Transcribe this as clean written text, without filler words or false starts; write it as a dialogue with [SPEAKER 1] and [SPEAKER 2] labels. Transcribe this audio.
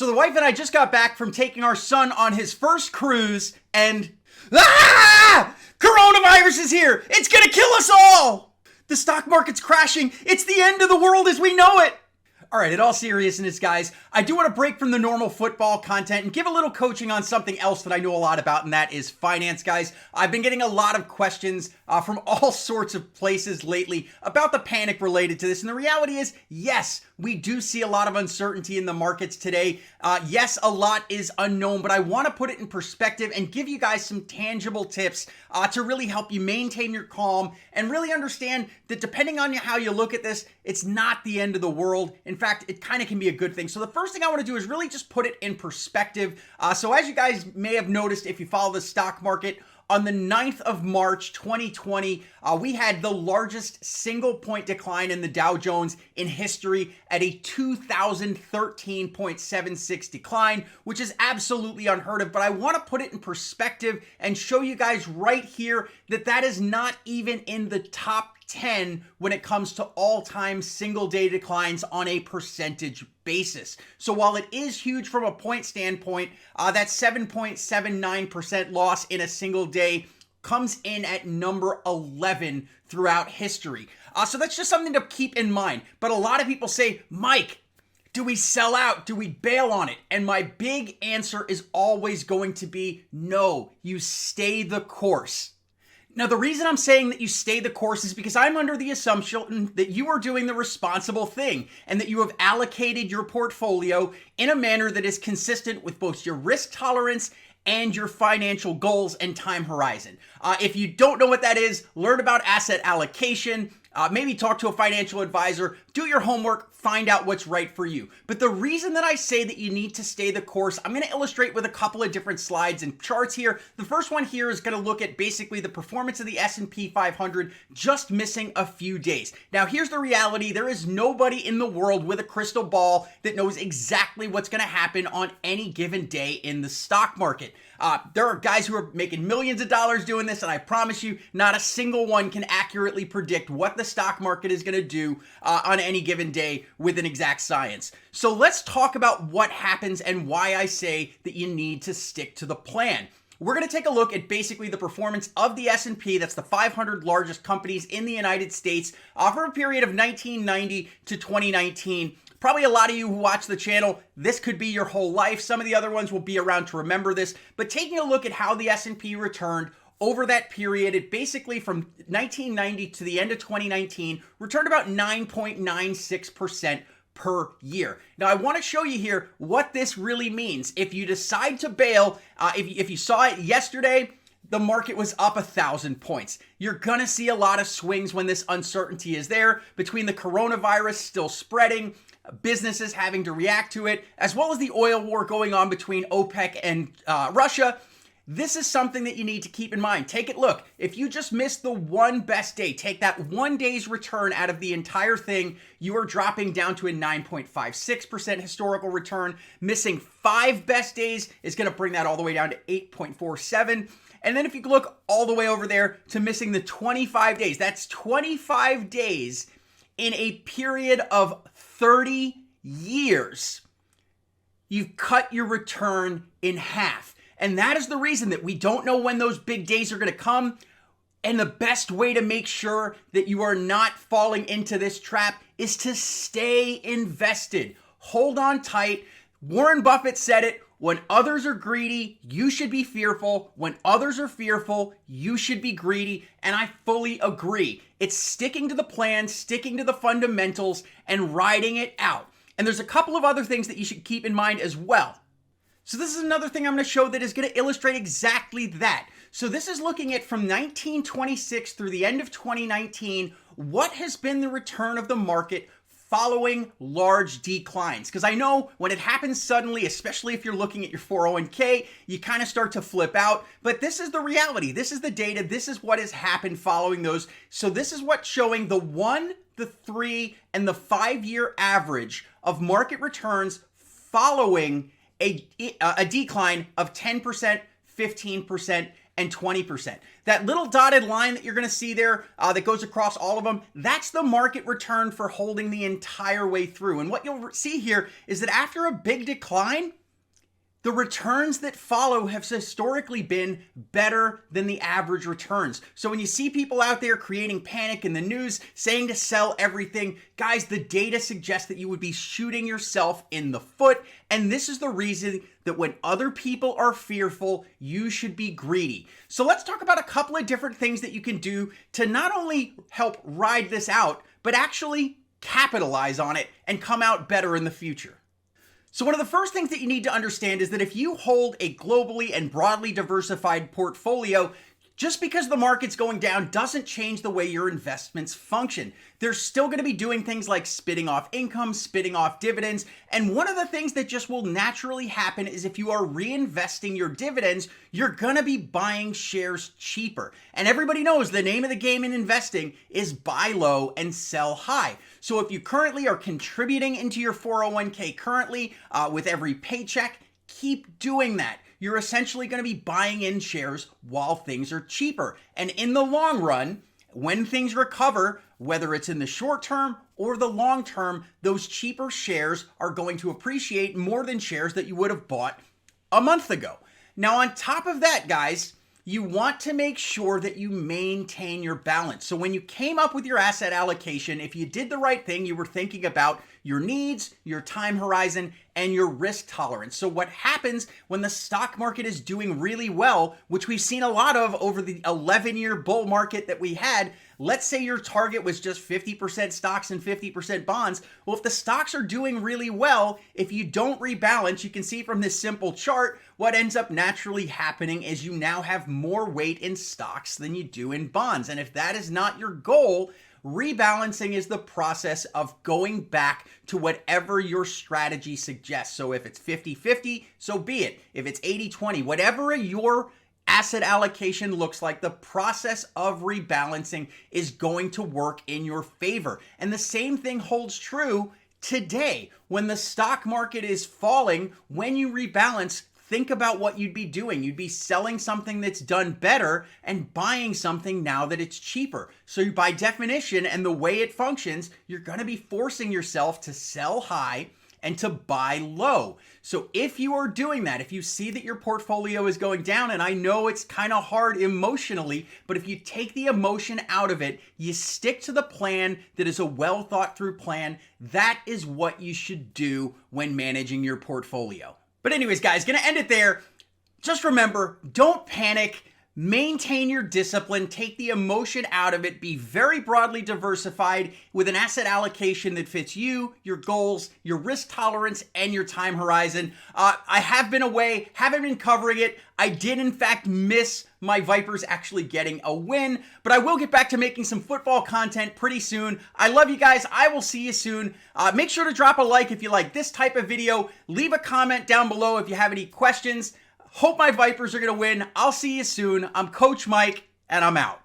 [SPEAKER 1] So the wife and I just got back from taking our son on his first cruise and coronavirus is here! It's gonna kill us all! The stock market's crashing. It's the end of the world as we know it. All right, in all seriousness, guys, I do want to break from the normal football content and give a little coaching on something else that I know a lot about, and that is finance, guys. I've been getting a lot of questions from all sorts of places lately about the panic related to this, and the reality is, yes, we do see a lot of uncertainty in the markets today. Yes, a lot is unknown, but I want to put it in perspective and give you guys some tangible tips to really help you maintain your calm and really understand that depending on how you look at this, it's not the end of the world. In fact, it kind of can be a good thing. So the first thing I want to do is really just put it in perspective. So as you guys may have noticed, if you follow the stock market, on the 9th of March, 2020, we had the largest single point decline in the Dow Jones in history at a 2013.76 decline, which is absolutely unheard of. But I want to put it in perspective and show you guys right here that that is not even in the top 10 when it comes to all-time single-day declines on a percentage basis. So while it is huge from a point standpoint, that 7.79% loss in a single day comes in at number 11 throughout history. So that's just something to keep in mind. But a lot of people say, Mike, do we sell out? Do we bail on it? And my big answer is always going to be no, you stay the course. Now, the reason I'm saying that you stay the course is because I'm under the assumption that you are doing the responsible thing and that you have allocated your portfolio in a manner that is consistent with both your risk tolerance and your financial goals and time horizon. If you don't know what that is, learn about asset allocation, maybe talk to a financial advisor, do your homework, find out what's right for you. But the reason that I say that you need to stay the course, I'm going to illustrate with a couple of different slides and charts here. The first one here is going to look at basically the performance of the S&P 500 just missing a few days. Now, here's the reality. There is nobody in the world with a crystal ball that knows exactly what's going to happen on any given day in the stock market. There are guys who are making millions of dollars doing this, and I promise you, not a single one can accurately predict what the stock market is going to do on any given day with an exact science. So let's talk about what happens and why I say that you need to stick to the plan. We're going to take a look at basically the performance of the S&P, that's the 500 largest companies in the United States, for a period of 1990 to 2019. Probably a lot of you who watch the channel, this could be your whole life. Some of the other ones will be around to remember this, but taking a look at how the S&P returned over that period, it basically from 1990 to the end of 2019 returned about 9.96% per year. Now, I want to show you here what this really means. If you decide to bail, if you saw it yesterday, the market was up 1,000 points. You're going to see a lot of swings when this uncertainty is there between the coronavirus still spreading, businesses having to react to it, as well as the oil war going on between OPEC and Russia. This is something that you need to keep in mind. Take it, look, if you just missed the one best day, take that 1 day's return out of the entire thing, you are dropping down to a 9.56% historical return. Missing 5 best days is going to bring that all the way down to 8.47%. And then if you look all the way over there to missing the 25 days, that's 25 days in a period of 30 years. You've cut your return in half. And that is the reason that we don't know when those big days are going to come. And the best way to make sure that you are not falling into this trap is to stay invested. Hold on tight. Warren Buffett said it. When others are greedy, you should be fearful. When others are fearful, you should be greedy. And I fully agree. It's sticking to the plan, sticking to the fundamentals, and riding it out. And there's a couple of other things that you should keep in mind as well. So this is another thing I'm going to show that is going to illustrate exactly that. So this is looking at from 1926 through the end of 2019, what has been the return of the market following large declines. Because I know when it happens suddenly, especially if you're looking at your 401k, you kind of start to flip out. But this is the reality. This is the data. This is what has happened following those. So this is what's showing the 1, the 3, and the 5-year average of market returns following a decline of 10%, 15%, and 20%. That little dotted line that you're going to see there that goes across all of them, that's the market return for holding the entire way through. And what you'll see here is that after a big decline, the returns that follow have historically been better than the average returns. So when you see people out there creating panic in the news, saying to sell everything, guys, the data suggests that you would be shooting yourself in the foot. And this is the reason that when other people are fearful, you should be greedy. So let's talk about a couple of different things that you can do to not only help ride this out, but actually capitalize on it and come out better in the future. So one of the first things that you need to understand is that if you hold a globally and broadly diversified portfolio, just because the market's going down doesn't change the way your investments function. They're still going to be doing things like spitting off income, spitting off dividends. And one of the things that just will naturally happen is if you are reinvesting your dividends, you're going to be buying shares cheaper. And everybody knows the name of the game in investing is buy low and sell high. So if you currently are contributing into your 401k currently with every paycheck, keep doing that. You're essentially going to be buying in shares while things are cheaper. And in the long run, when things recover, whether it's in the short term or the long term, those cheaper shares are going to appreciate more than shares that you would have bought a month ago. Now, on top of that, guys, you want to make sure that you maintain your balance. So when you came up with your asset allocation, if you did the right thing, you were thinking about your needs, your time horizon, and your risk tolerance. So what happens when the stock market is doing really well, which we've seen a lot of over the 11-year bull market that we had, let's say your target was just 50% stocks and 50% bonds. Well, if the stocks are doing really well, if you don't rebalance, you can see from this simple chart, what ends up naturally happening is you now have more weight in stocks than you do in bonds. And if that is not your goal, rebalancing is the process of going back to whatever your strategy suggests. So if it's 50-50, so be it. If it's 80-20, whatever your asset allocation looks like, the process of rebalancing is going to work in your favor. And the same thing holds true today. When the stock market is falling, when you rebalance, think about what you'd be doing. You'd be selling something that's done better and buying something now that it's cheaper. So by definition and the way it functions, you're going to be forcing yourself to sell high and to buy low. So if you are doing that, if you see that your portfolio is going down, and I know it's kind of hard emotionally, but if you take the emotion out of it, you stick to the plan that is a well thought through plan, that is what you should do when managing your portfolio. But anyways, guys, gonna end it there. Just remember, don't panic. Maintain your discipline, take the emotion out of it, be very broadly diversified with an asset allocation that fits you, your goals, your risk tolerance, and your time horizon. I have been away, haven't been covering it. I did in fact miss my Vipers actually getting a win, but I will get back to making some football content pretty soon. I love you guys. I will see you soon. Make sure to drop a like if you like this type of video. Leave a comment down below if you have any questions. Hope my Vipers are going to win. I'll see you soon. I'm Coach Mike, and I'm out.